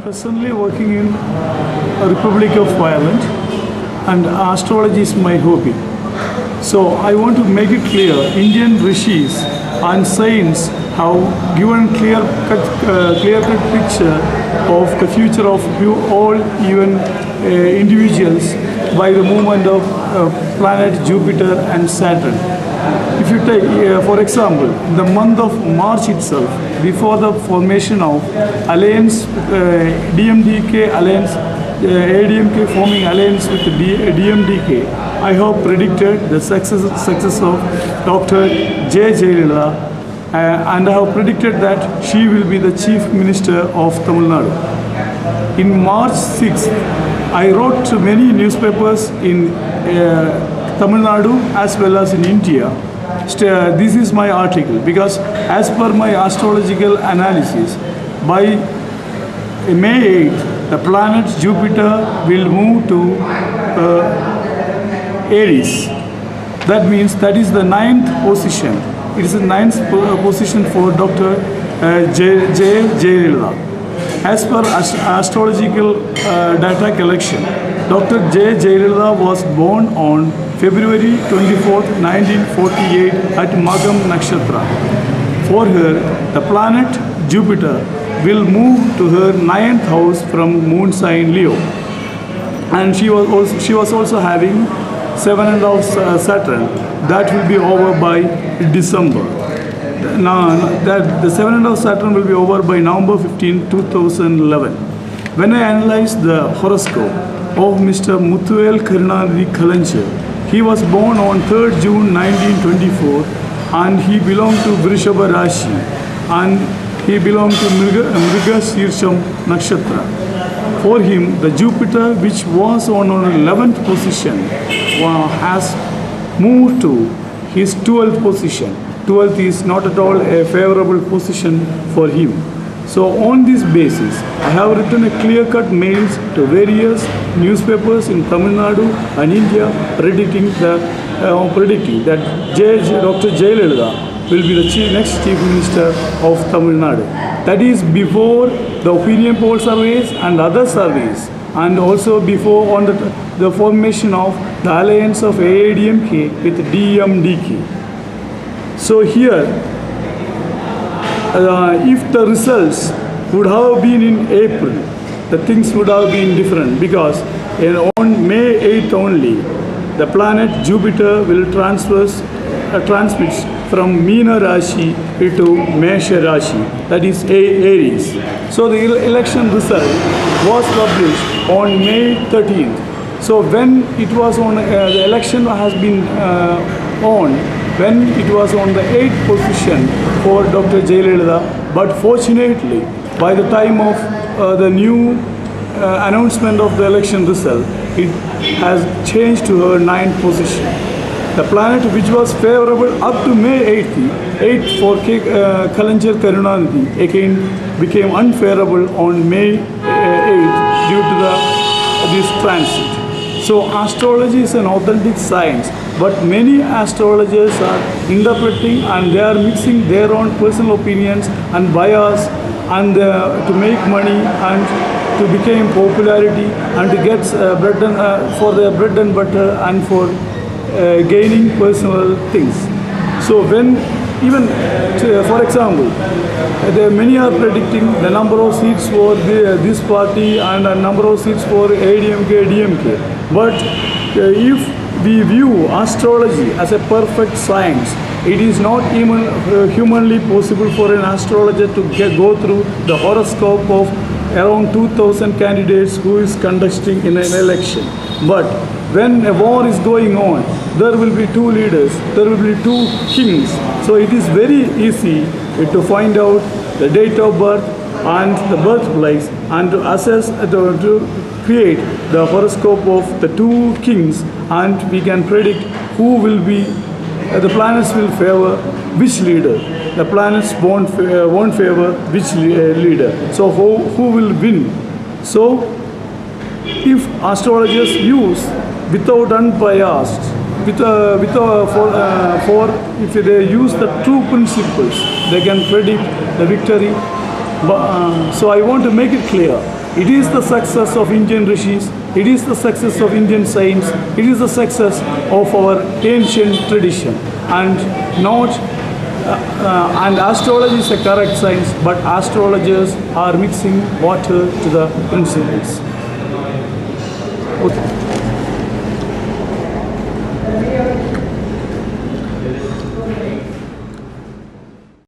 presently working in a Republic of Ireland, and astrology is my hobby. So I want to make it clear, Indian rishis and saints have given clear-cut picture of the future of you all, even individuals, by the movement of planet Jupiter and Saturn. If you take, for example, in the month of March itself, before the formation of alliance, DMDK alliance, ADMK forming alliance with DMDK, I have predicted the success of Dr. J. Jayalalitha, and I have predicted that she will be the Chief Minister of Tamil Nadu. In March 6th, I wrote to many newspapers in Tamil Nadu as well as in India. This is my article because as per my astrological analysis, by May 8th, the planet Jupiter will move to Aries. That means that is the 9th position. It is the 9th position for Dr. J. Jayalalitha. As per astrological data collection, Dr. J. Jayalalitha was born on February 24, 1948 at Magam Nakshatra. For her, the planet Jupiter will move to her 9th house from moon sign Leo. And she was also having 7th house Saturn. That will be over by December. Now, the 7th house Saturn will be over by November 15, 2011. When I analyzed the horoscope of Mr. Muthuvel Karunanidhi Kalancher, he was born on 3rd June 1924 and he belonged to Vrishabha Rashi and he belonged to Mriga Shirsham Nakshatra. For him, the Jupiter, which was on 11th position, has moved to his 12th position. 12th is not at all a favorable position for him. So on this basis, I have written a clear-cut mails to various newspapers in Tamil Nadu and India predicting that Dr. Jayalalitha will be the next Chief Minister of Tamil Nadu. That is before the opinion poll surveys and other surveys, and also before on the formation of the alliance of AADMK with DMDK. So here, if the results would have been in April, the things would have been different because on May 8th only, the planet Jupiter will transmit from Meena Rashi to Mesha Rashi, that is Aries. So the election result was published on May 13th. So when it was on, the election has been when it was on the 8th position for Dr. Jayalalitha, but fortunately, by the time of the new announcement of the election result, it has changed to her 9th position. The planet which was favorable up to May 8th for Kalancher Karunanidhi again became unfavorable on May 8th due to this transit. So astrology is an authentic science, but many astrologers are interpreting and they are mixing their own personal opinions and bias and to make money and to become popularity and to get for their bread and butter and for gaining personal things. So when even, for example, many are predicting the number of seats for this party and a number of seats for ADMK, DMK. But if we view astrology as a perfect science, it is not even humanly possible for an astrologer to go through the horoscope of around 2,000 candidates who is conducting in an election. But when a war is going on, there will be two leaders, there will be two kings. So it is very easy to find out the date of birth and the birthplace and to assess, to create the horoscope of the two kings, and we can predict who will be, the planets will favor which leader. The planets won't favor which leader. So who will win? So if astrologers use without unbiased, if they use the true principles, they can predict the victory. So I want to make it clear, It is the success of Indian rishis, it is the success of Indian science, it is the success of our ancient tradition, and not and astrology is a correct science, but astrologers are mixing water to the principles. Okay.